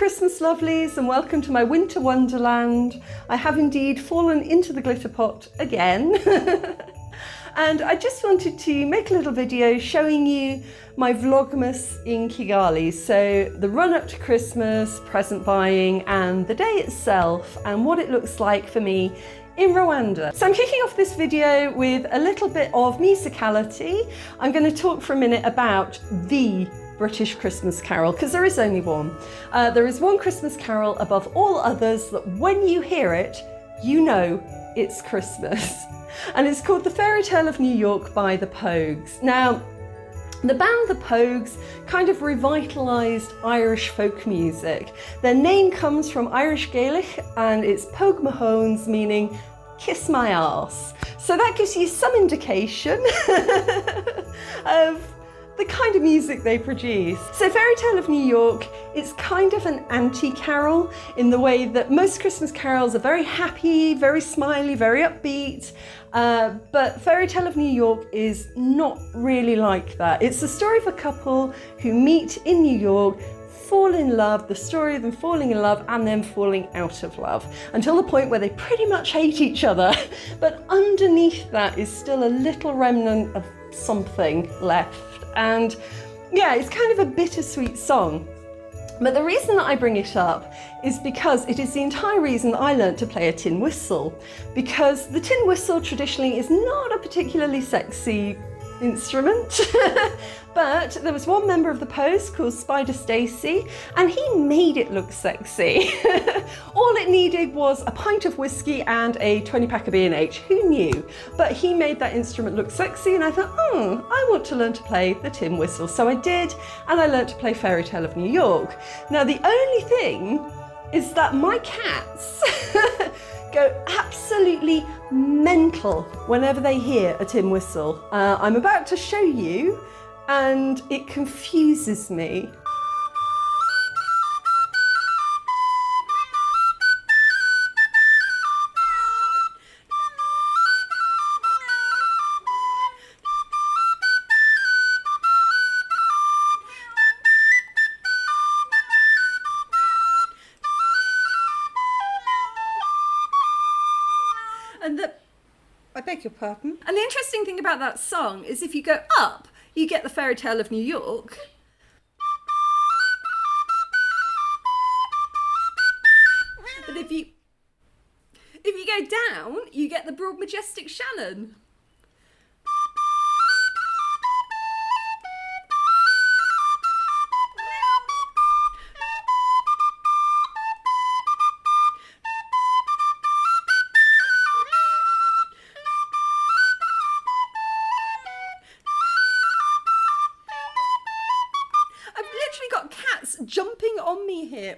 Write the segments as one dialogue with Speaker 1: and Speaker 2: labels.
Speaker 1: Christmas lovelies, and welcome to my winter wonderland. I have indeed fallen into the glitter pot again. And I just wanted to make a little video showing you my vlogmas in Kigali. So the run up to Christmas, present buying, and the day itself, and what it looks like for me in Rwanda. So I'm kicking off this video with a little bit of musicality. I'm going to talk for a minute about the British Christmas carol, because there is only one. There is one Christmas carol above all others that when you hear it, you know it's Christmas. And it's called The Fairy Tale of New York by the Pogues. Now, the band The Pogues kind of revitalised Irish folk music. Their name comes from Irish Gaelic and it's Pogue Mahones, meaning kiss my arse. So that gives you some indication of the kind of music they produce. So Fairy Tale of New York, it's kind of an anti-carol in the way that most Christmas carols are very happy, very smiley, very upbeat. But Fairy Tale of New York is not really like that. It's the story of a couple who meet in New York, fall in love, the story of them falling in love and then falling out of love until the point where they pretty much hate each other. But underneath that is still a little remnant of something left. And yeah, it's kind of a bittersweet song. But the reason that I bring it up is because it is the entire reason I learnt to play a tin whistle. Because the tin whistle traditionally is not a particularly sexy instrument. But there was one member of the Pogues called Spider Stacy, and he made it look sexy. All it needed was a pint of whiskey and a 20-pack of B&H. Who knew? But he made that instrument look sexy, and I thought, I want to learn to play the tin whistle. So I did, and I learned to play Fairy Tale of New York. Now, the only thing is that my cats go absolutely mental whenever they hear a tin whistle. I'm about to show you, and it confuses me. I beg your pardon. And the interesting thing about that song is if you go up, you get the Fairy Tale of New York. But if you go down, you get the broad majestic Shannon. Got cats jumping on me here.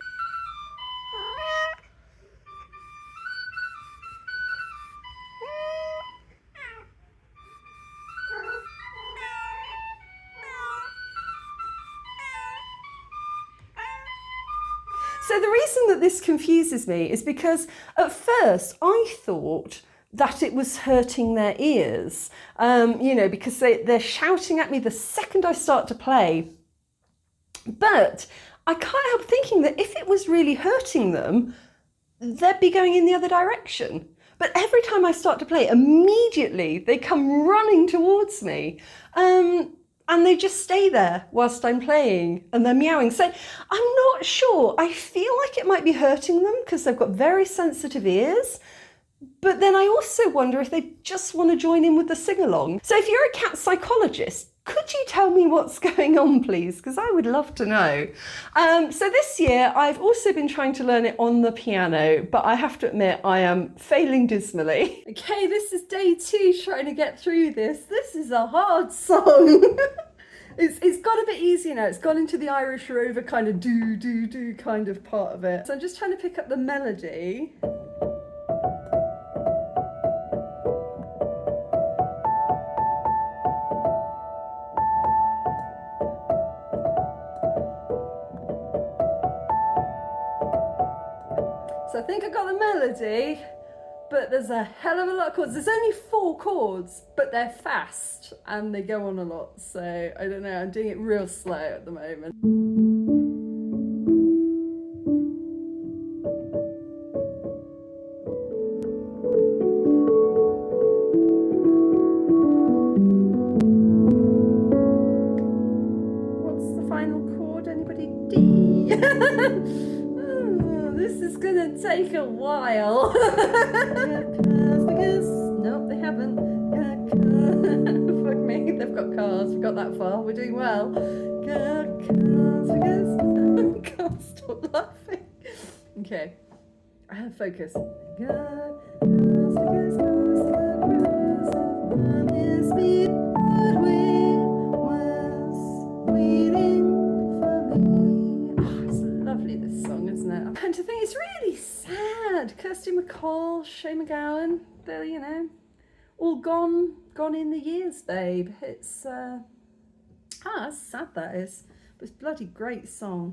Speaker 1: So the reason that this confuses me is because at first I thought that it was hurting their ears, because they're shouting at me the second I start to play. But I can't help thinking that if it was really hurting them, they'd be going in the other direction. But every time I start to play, immediately they come running towards me. And they just stay there whilst I'm playing and they're meowing. So I'm not sure. I feel like it might be hurting them because they've got very sensitive ears. But then I also wonder if they just want to join in with the sing-along. So if you're a cat psychologist, could you tell me what's going on, please? Because I would love to know. So this year, I've also been trying to learn it on the piano, but I have to admit, I am failing dismally. Okay, this is day 2 trying to get through this. This is a hard song. It's got a bit easier now. It's gone into the Irish Rover kind of do kind of part of it. So I'm just trying to pick up the melody. So I think I got the melody, but there's a hell of a lot of chords. There's only 4 chords, but they're fast and they go on a lot. So I don't know, I'm doing it real slow at the moment. take a while. Because nope, they haven't. Fuck me, they've got cars. We got that far. We're doing well. Can't stop laughing. Okay, focus. And to think it's really sad. Kirsty MacColl, Shay McGowan, they're, you know, all gone in the years, babe. It's that's sad, that is. But it's a bloody great song.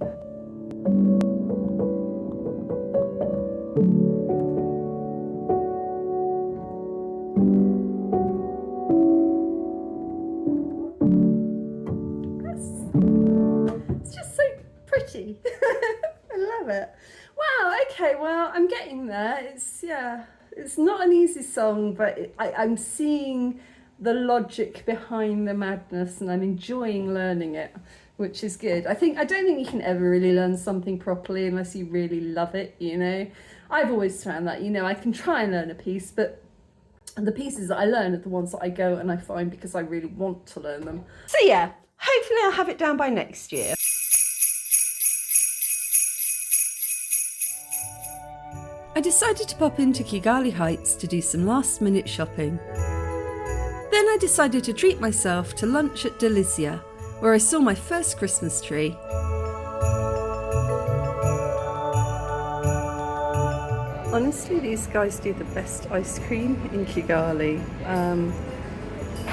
Speaker 1: It's just so pretty. I love it. Wow, okay, well, I'm getting there. It's not an easy song, but I'm seeing the logic behind the madness and I'm enjoying learning it, which is good. I don't think you can ever really learn something properly unless you really love it, you know. I've always found that, you know, I can try and learn a piece, but the pieces that I learn are the ones that I go and I find because I really want to learn them. So yeah, hopefully I'll have it down by next year. I decided to pop into Kigali Heights to do some last minute shopping. Then I decided to treat myself to lunch at Delizia, where I saw my first Christmas tree. Honestly, these guys do the best ice cream in Kigali.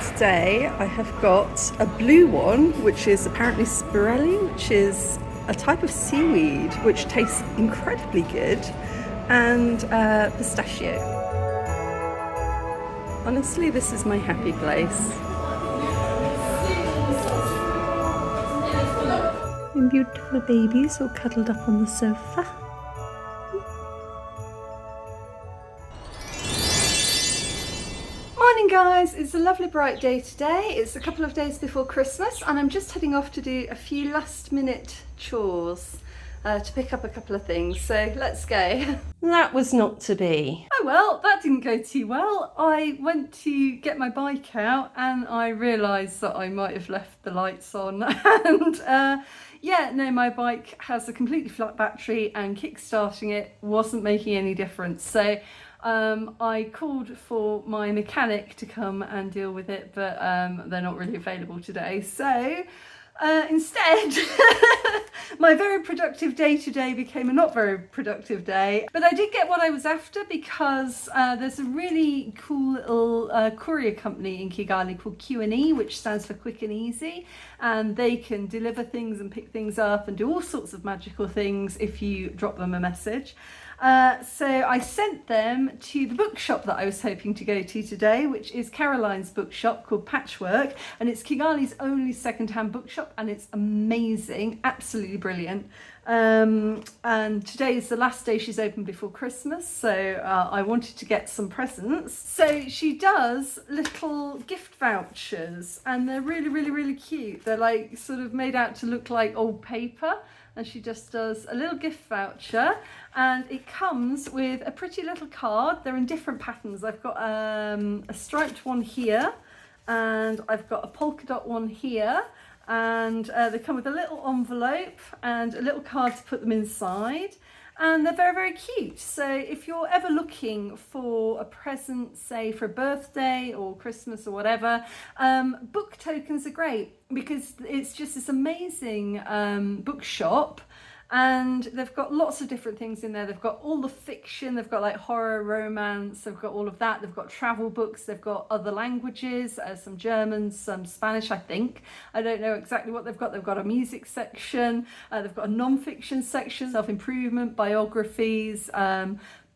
Speaker 1: Today I have got a blue one, which is apparently spirelli, which is a type of seaweed which tastes incredibly good, and pistachio. Honestly, this is my happy place. And beautiful babies all cuddled up on the sofa. Morning guys, it's a lovely bright day today. It's a couple of days before Christmas and I'm just heading off to do a few last minute chores. To pick up a couple of things, so let's go. That was not to be. Oh well, that didn't go too well. I went to get my bike out and I realised that I might have left the lights on and yeah, no, my bike has a completely flat battery and kick-starting it wasn't making any difference. So I called for my mechanic to come and deal with it, but they're not really available today. So instead, my very productive day today became a not very productive day. But I did get what I was after because there's a really cool little courier company in Kigali called Q&E, which stands for Quick and Easy. And they can deliver things and pick things up and do all sorts of magical things if you drop them a message. So I sent them to the bookshop that I was hoping to go to today, which is Caroline's bookshop called Patchwork, and it's Kigali's only second-hand bookshop and it's amazing, absolutely brilliant. And today is the last day she's open before Christmas, so I wanted to get some presents. So she does little gift vouchers and they're really, really, really cute. They're like sort of made out to look like old paper. And she just does a little gift voucher and it comes with a pretty little card. They're in different patterns. I've got a striped one here and I've got a polka dot one here, and they come with a little envelope and a little card to put them inside. And they're very, very cute. So if you're ever looking for a present, say for a birthday or Christmas or whatever, book tokens are great because it's just this amazing bookshop. And they've got lots of different things in there. They've got all the fiction, they've got like horror, romance, they've got all of that. They've got travel books, they've got other languages, some German, some Spanish, I think. I don't know exactly what they've got. They've got a music section, they've got a non-fiction section, self-improvement, biographies,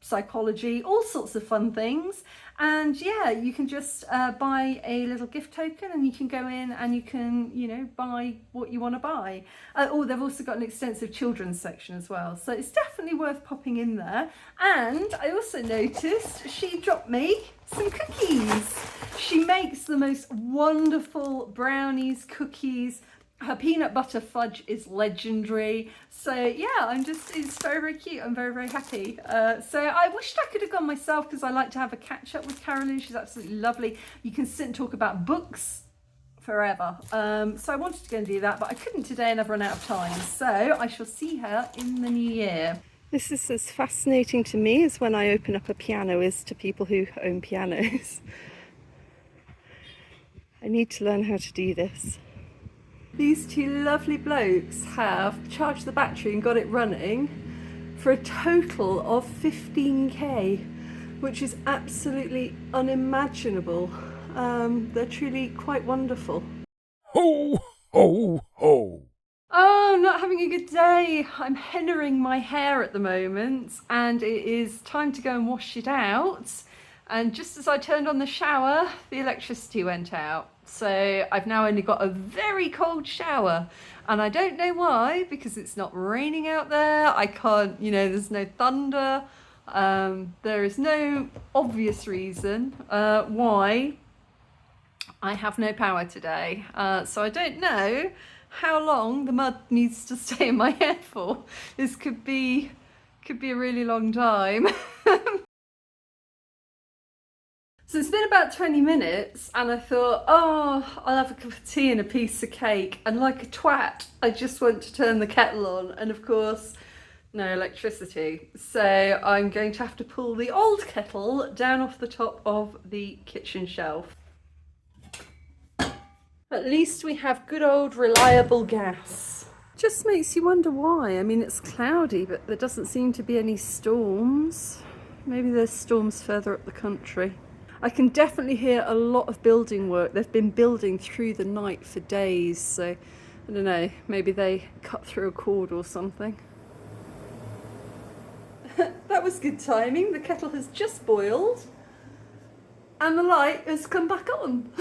Speaker 1: psychology, all sorts of fun things. And yeah, you can just buy a little gift token and you can go in and you can, you know, buy what you want to buy. Oh, they've also got an extensive children's section as well. So it's definitely worth popping in there. And I also noticed she dropped me some cookies. She makes the most wonderful brownies, cookies, Her peanut butter fudge is legendary. So yeah, it's very, very cute. I'm very, very happy. So I wished I could have gone myself because I like to have a catch up with Carolyn. She's absolutely lovely. You can sit and talk about books forever. So I wanted to go and do that, but I couldn't today and I've run out of time. So I shall see her in the new year. This is as fascinating to me as when I open up a piano is to people who own pianos. I need to learn how to do this. These two lovely blokes have charged the battery and got it running for a total of 15k, which is absolutely unimaginable. They're truly quite wonderful.
Speaker 2: Ho, ho, ho.
Speaker 1: Oh, I'm not having a good day. I'm hennering my hair at the moment and it is time to go and wash it out. And just as I turned on the shower, the electricity went out. So I've now only got a very cold shower and I don't know why, because it's not raining out there. I can't, there's no thunder. There is no obvious reason why I have no power today. So I don't know how long the mud needs to stay in my hair for. This could be a really long time. So it's been about 20 minutes and I thought, oh, I'll have a cup of tea and a piece of cake. And like a twat, I just went to turn the kettle on and of course, no electricity. So I'm going to have to pull the old kettle down off the top of the kitchen shelf. At least we have good old reliable gas. Just makes you wonder why. I mean, it's cloudy, but there doesn't seem to be any storms. Maybe there's storms further up the country. I can definitely hear a lot of building work. They've been building through the night for days, so I don't know, maybe they cut through a cord or something. That was good timing. The kettle has just boiled and the light has come back on.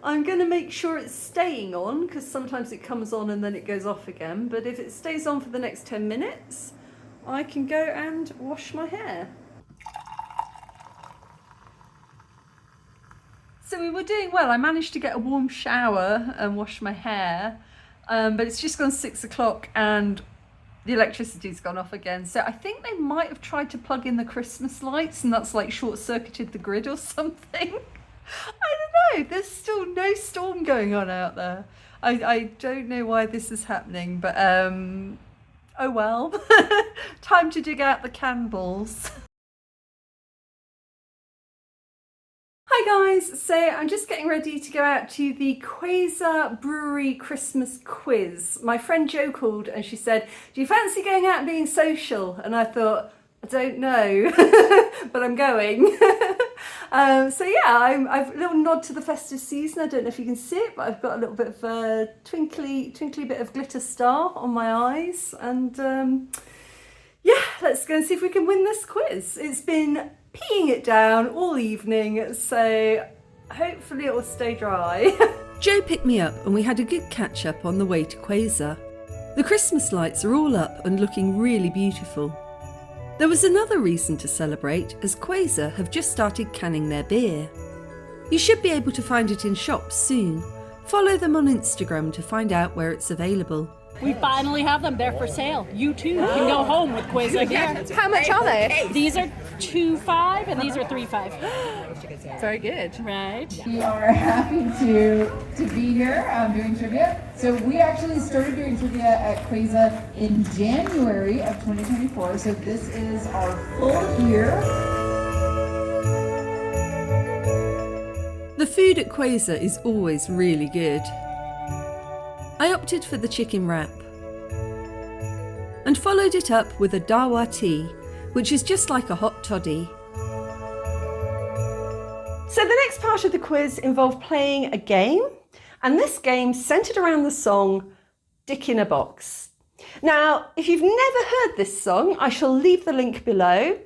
Speaker 1: I'm going to make sure it's staying on because sometimes it comes on and then it goes off again, but if it stays on for the next 10 minutes, I can go and wash my hair. So we were doing well. I managed to get a warm shower and wash my hair, but it's just gone 6 o'clock and the electricity's gone off again. So I think they might have tried to plug in the Christmas lights and that's like short-circuited the grid or something. I don't know. There's still no storm going on out there. I don't know why this is happening, but oh well. Time to dig out the candles. Hi guys, so I'm just getting ready to go out to the Quasar Brewery Christmas quiz. My friend Jo called and she said, do you fancy going out and being social? And I thought, I don't know, but I'm going. So yeah, I've a little nod to the festive season. I don't know if you can see it, but I've got a little bit of a twinkly bit of glitter star on my eyes. And yeah, let's go and see if we can win this quiz. It's been peeing it down all evening, so hopefully it will stay dry. Jo picked me up and we had a good catch up on the way to Quasar. The Christmas lights are all up and looking really beautiful. There was another reason to celebrate as Quasar have just started canning their beer. You should be able to find it in shops soon. Follow them on Instagram to find out where it's available.
Speaker 3: We finally have them. They're for sale. You too can go home with Quasar here.
Speaker 4: How much are they?
Speaker 3: These are $2.5 and these are $3.5.
Speaker 4: Very good.
Speaker 3: Right.
Speaker 5: We are happy to be here doing trivia. So we actually started doing trivia at Quasar in January of 2024. So this is our full year.
Speaker 1: The food at Quasar is always really good. I opted for the chicken wrap and followed it up with a dawa tea, which is just like a hot toddy. So the next part of the quiz involved playing a game, and this game centred around the song Dick in a Box. Now, if you've never heard this song, I shall leave the link below.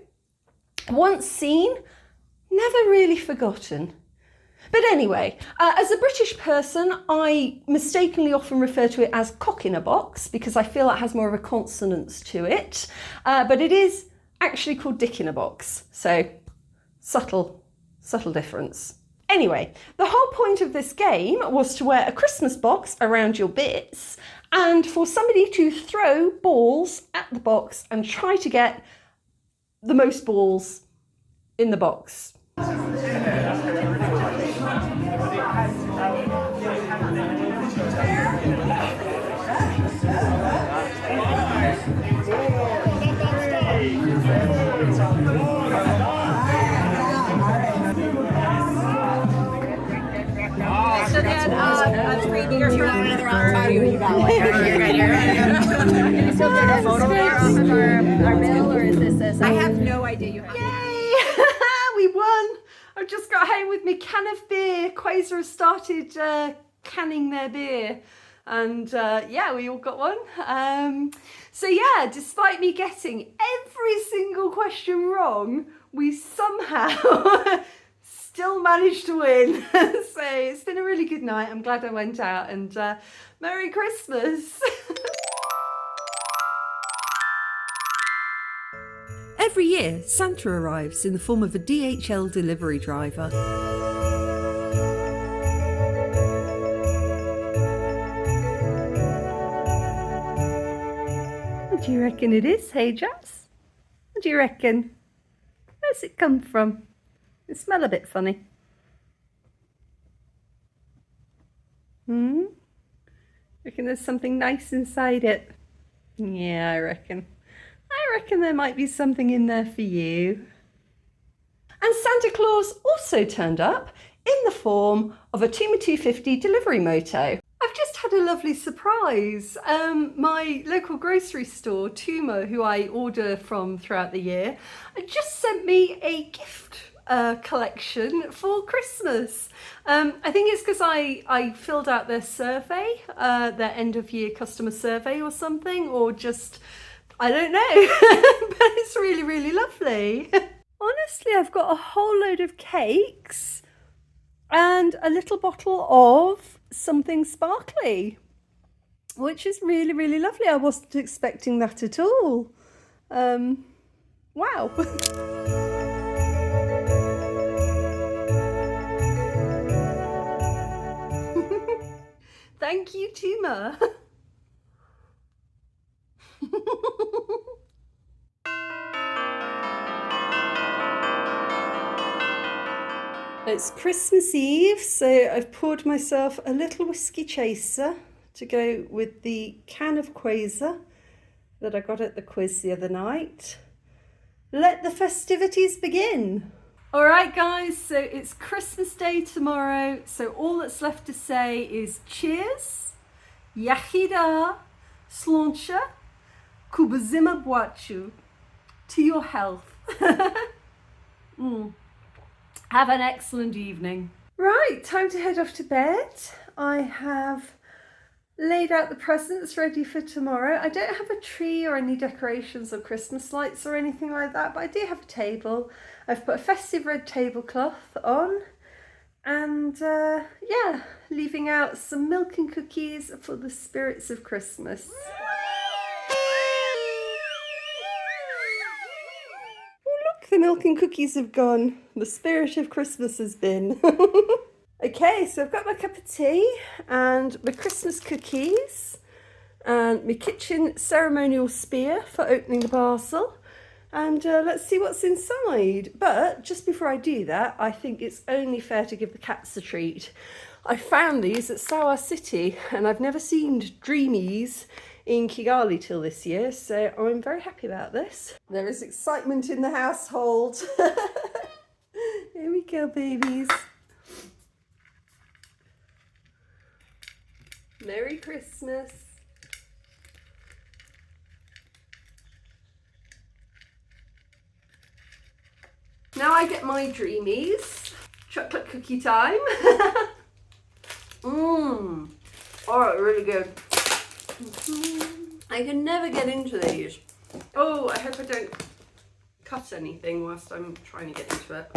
Speaker 1: Once seen, never really forgotten. But anyway, as a British person, I mistakenly often refer to it as cock in a box because I feel that has more of a consonance to it. But it is actually called dick in a box. So subtle difference. Anyway, the whole point of this game was to wear a Christmas box around your bits and for somebody to throw balls at the box and try to get the most balls in the box.
Speaker 3: So then, a 3D or another on you got one. You're good. Can you still get a photo there off of our bill, or is this? I have no idea. You have.
Speaker 1: Yay! We won! I've just got home with my can of beer. Quasar has started canning their beer. And yeah, we all got one. So yeah, despite me getting every single question wrong, we somehow still managed to win. So it's been a really good night. I'm glad I went out, and Merry Christmas. Every year, Santa arrives in the form of a DHL delivery driver. What do you reckon it is, hey Jess? What do you reckon? Where's it come from? It smells a bit funny. Reckon there's something nice inside it? Yeah, I reckon there might be something in there for you. And Santa Claus also turned up in the form of a Tuma 250 delivery moto. I've just had a lovely surprise. My local grocery store, Tuma, who I order from throughout the year, just sent me a gift collection for Christmas. I think it's because I filled out their survey, their end of year customer survey or something, or just, I don't know, but it's really, really lovely. Honestly, I've got a whole load of cakes and a little bottle of something sparkly, which is really, really lovely. I wasn't expecting that at all. Wow. Thank you, Tuma. It's Christmas Eve, so I've poured myself a little whiskey chaser to go with the can of Quasar that I got at the quiz the other night. Let the festivities begin. All right, guys, so it's Christmas Day tomorrow, so all that's left to say is cheers, yachida, sloncha, kubazima bwachu, to your health. Have an excellent evening. Right, time to head off to bed. I have laid out the presents ready for tomorrow. I don't have a tree or any decorations or Christmas lights or anything like that, but I do have a table. I've put a festive red tablecloth on and yeah, leaving out some milk and cookies for the spirits of Christmas. The milk and cookies have gone. The spirit of Christmas has been. Okay, so I've got my cup of tea and my Christmas cookies and my kitchen ceremonial spear for opening the parcel. And let's see what's inside. But just before I do that, I think it's only fair to give the cats a treat. I found these at Sawa City and I've never seen Dreamies in Kigali till this year, so I'm very happy about this. There is excitement in the household. Here we go, babies. Merry Christmas. Now I get my Dreamies. Chocolate cookie time. Oh, really good. I can never get into these. Oh, I hope I don't cut anything whilst I'm trying to get into it.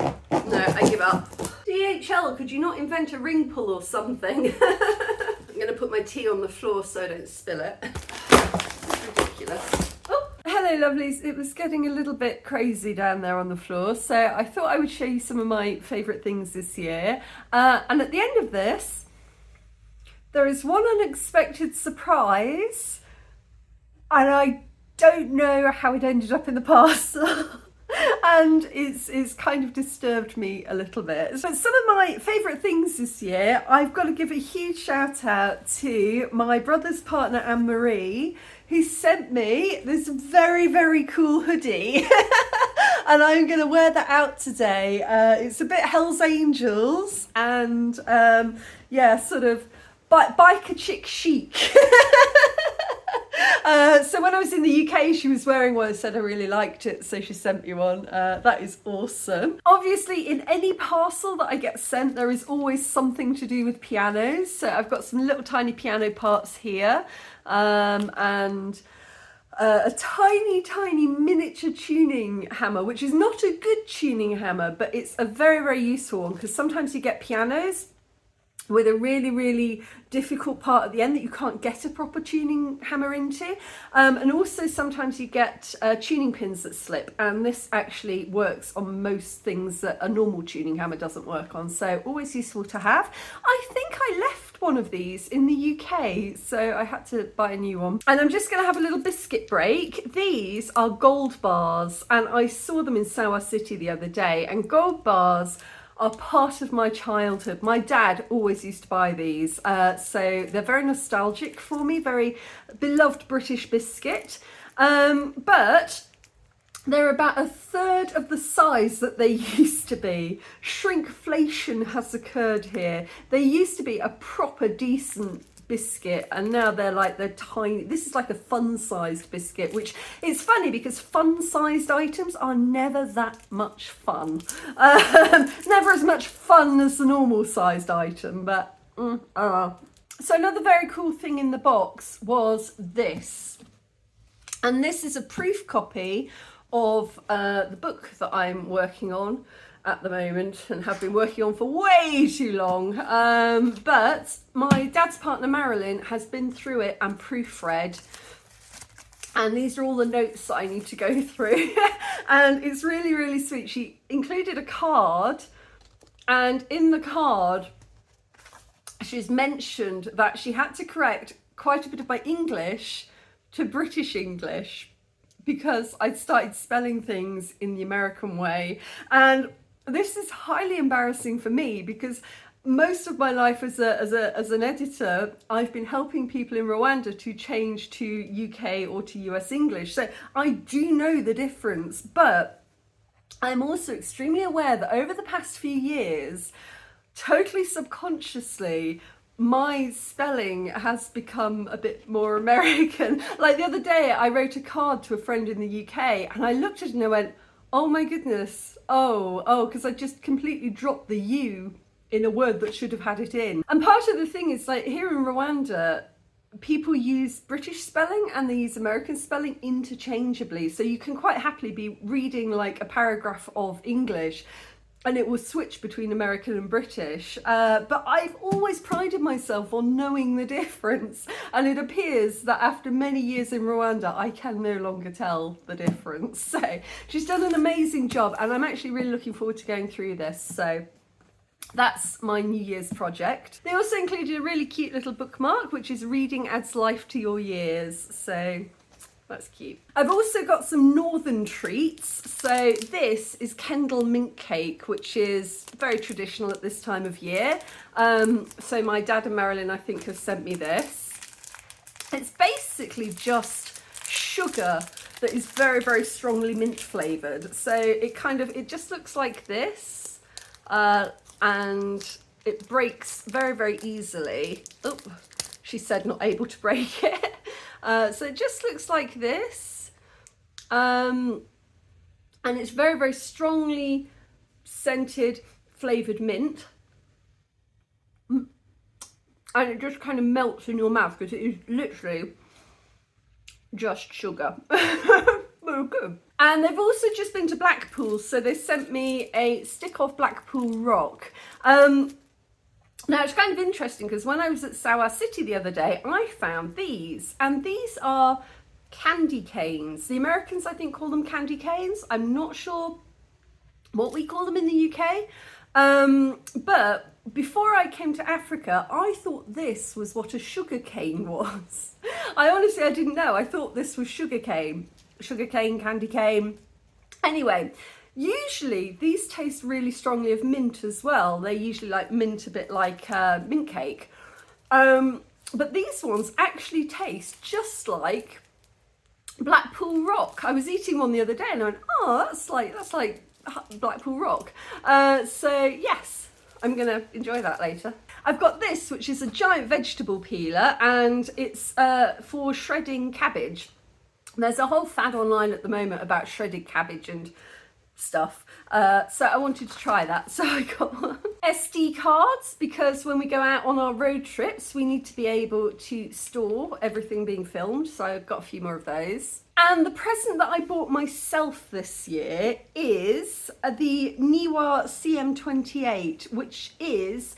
Speaker 1: No, I give up. DHL, could you not invent a ring pull or something? I'm going to put my tea on the floor so I don't spill it. It's ridiculous. Oh, I Hello lovelies, it was getting a little bit crazy down there on the floor, so I thought I would show you some of my favourite things this year. And at the end of this, there is one unexpected surprise, and I don't know how it ended up in the parcel. And it's kind of disturbed me a little bit. But some of my favourite things this year, I've got to give a huge shout out to my brother's partner Anne-Marie, who sent me this very, very cool hoodie. And I'm going to wear that out today. It's a bit Hell's Angels and yeah, sort of biker chick chic. So when I was in the UK, she was wearing one and said I really liked it, so she sent me one. That is awesome. Obviously, in any parcel that I get sent, there is always something to do with pianos. So I've got some little tiny piano parts here, and a tiny miniature tuning hammer, which is not a good tuning hammer, but it's a very useful one, because sometimes you get pianos with a really difficult part at the end that you can't get a proper tuning hammer into, and also sometimes you get tuning pins that slip, and this actually works on most things that a normal tuning hammer doesn't work on, so always useful to have. I think I left one of these in the UK, so I had to buy a new one. And I'm just going to have a little biscuit break. These are gold bars, and I saw them in Sawa City the other day, and gold bars are part of my childhood. My dad always used to buy these, so they're very nostalgic for me, very beloved British biscuit, but they're about a third of the size that they used to be. Shrinkflation has occurred here. They used to be a proper decent biscuit, and now they're tiny. This is like a fun-sized biscuit, which is funny because fun-sized items are never that much fun. Never as much fun as the normal-sized item, but So another very cool thing in the box was this, and this is a proof copy of the book that I'm working on at the moment and have been working on for way too long, but my dad's partner Marilyn has been through it and proofread, and these are all the notes that I need to go through. And it's really sweet. She included a card, and in the card she's mentioned that she had to correct quite a bit of my English to British English because I'd started spelling things in the American way. And this is highly embarrassing for me because most of my life as an editor, I've been helping people in Rwanda to change to UK or to US English. So I do know the difference, but I'm also extremely aware that over the past few years, totally subconsciously, my spelling has become a bit more American. Like the other day, I wrote a card to a friend in the UK and I looked at it and I went, oh my goodness, because I just completely dropped the U in a word that should have had it in. And part of the thing is, like, here in Rwanda, people use British spelling and they use American spelling interchangeably. So you can quite happily be reading like a paragraph of English and it will switch between American and British. But I've always prided myself on knowing the difference. And it appears that after many years in Rwanda, I can no longer tell the difference. So she's done an amazing job, and I'm actually really looking forward to going through this. So that's my New Year's project. They also included a really cute little bookmark, which is reading adds life to your years. So that's cute. I've also got some northern treats. So this is Kendal mint cake, which is very traditional at this time of year. So my dad and Marilyn, I think, have sent me this. It's basically just sugar that is very strongly mint flavoured. So it just looks like this, and it breaks very very easily. Oh, she said not able to break it. So it just looks like this, and it's very strongly scented, flavoured mint, and it just kind of melts in your mouth because it is literally just sugar. Very good. And they've also just been to Blackpool, so they sent me a stick of Blackpool rock. Now it's kind of interesting because when I was at Sawa City the other day, I found these, and these are candy canes. The Americans, I think, call them candy canes. I'm not sure what we call them in the UK. But before I came to Africa, I thought this was what a sugar cane was. I didn't know. I thought this was sugar cane, candy cane. Anyway, usually these taste really strongly of mint as well. They usually like mint, a bit like mint cake. But these ones actually taste just like Blackpool Rock. I was eating one the other day and I went, oh, that's like Blackpool Rock. So yes, I'm gonna enjoy that later. I've got this, which is a giant vegetable peeler, and it's for shredding cabbage. There's a whole fad online at the moment about shredded cabbage and stuff. So I wanted to try that. So I got one. SD cards, because when we go out on our road trips, we need to be able to store everything being filmed. So I've got a few more of those. And the present that I bought myself this year is the Niwa CM28, which is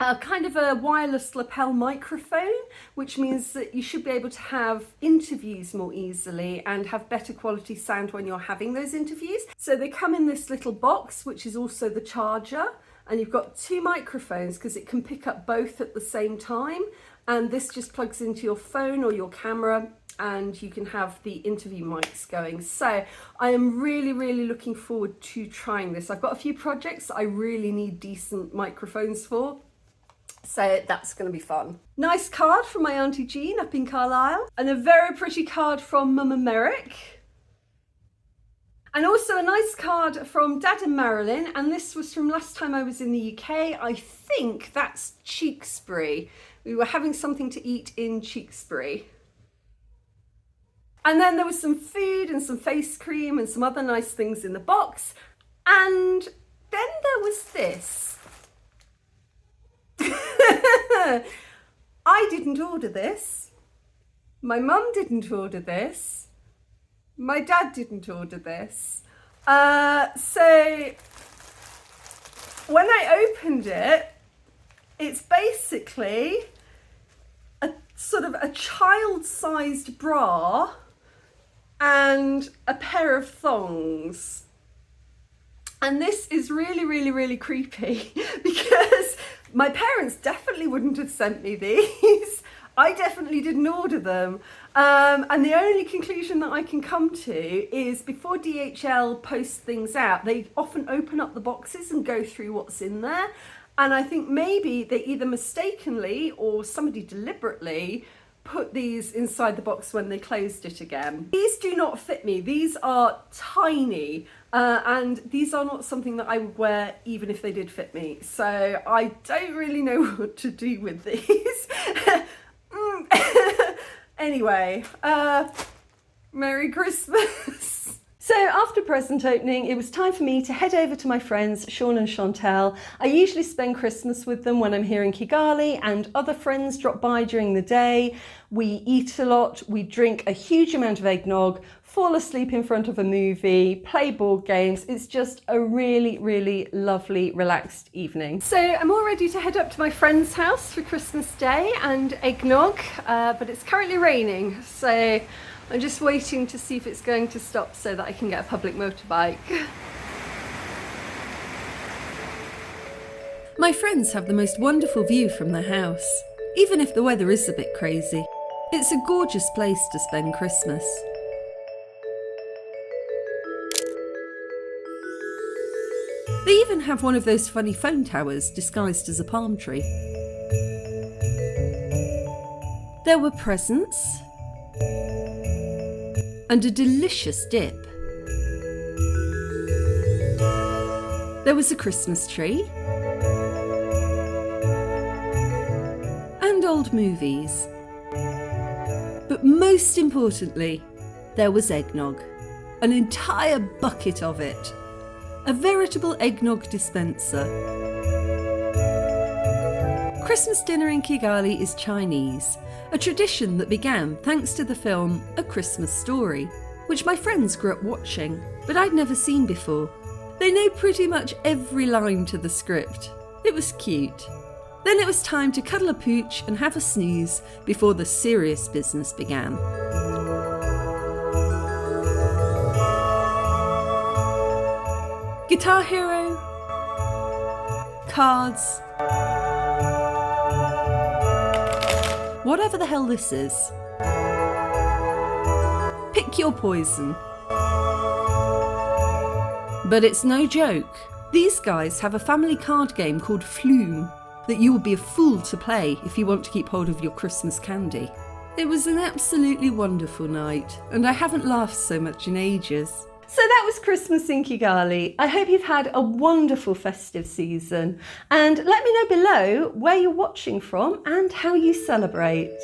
Speaker 1: a kind of a wireless lapel microphone, which means that you should be able to have interviews more easily and have better quality sound when you're having those interviews. So they come in this little box, which is also the charger, and you've got two microphones because it can pick up both at the same time. And this just plugs into your phone or your camera, and you can have the interview mics going. So I am really, really looking forward to trying this. I've got a few projects that I really need decent microphones for. So that's going to be fun. Nice card from my Auntie Jean up in Carlisle, and a very pretty card from Mum and Merrick. And also a nice card from Dad and Marilyn, and this was from last time I was in the UK. I think that's Tewkesbury. We were having something to eat in Tewkesbury. And then there was some food and some face cream and some other nice things in the box. And then there was this. I didn't order this. My mum didn't order this. My dad didn't order this. So when I opened it, it's basically a sort of a child-sized bra and a pair of thongs. And this is really, really, really creepy because my parents definitely wouldn't have sent me these. I definitely didn't order them. And the only conclusion that I can come to is before DHL posts things out, they often open up the boxes and go through what's in there. And I think maybe they either mistakenly or somebody deliberately put these inside the box when they closed it again. These do not fit me. These are tiny, and these are not something that I would wear even if they did fit me. So I don't really know what to do with these. Anyway, Merry Christmas. So after present opening, it was time for me to head over to my friends Sean and Chantel. I usually spend Christmas with them when I'm here in Kigali, and other friends drop by during the day. We eat a lot, we drink a huge amount of eggnog, fall asleep in front of a movie, play board games. It's just a really, really lovely, relaxed evening. So I'm all ready to head up to my friend's house for Christmas Day and eggnog, but it's currently raining. So I'm just waiting to see if it's going to stop so that I can get a public motorbike. My friends have the most wonderful view from their house, even if the weather is a bit crazy. It's a gorgeous place to spend Christmas. They even have one of those funny phone towers disguised as a palm tree. There were presents and a delicious dip. There was a Christmas tree and old movies. But most importantly, there was eggnog, an entire bucket of it. A veritable eggnog dispenser. Christmas dinner in Kigali is Chinese, a tradition that began thanks to the film A Christmas Story, which my friends grew up watching, but I'd never seen before. They know pretty much every line to the script. It was cute. Then it was time to cuddle a pooch and have a snooze before the serious business began. Guitar Hero, cards, whatever the hell this is. Pick your poison. But it's no joke. These guys have a family card game called Flume that you would be a fool to play if you want to keep hold of your Christmas candy. It was an absolutely wonderful night, and I haven't laughed so much in ages. So that was Christmas in Kigali. I hope you've had a wonderful festive season, and let me know below where you're watching from and how you celebrate.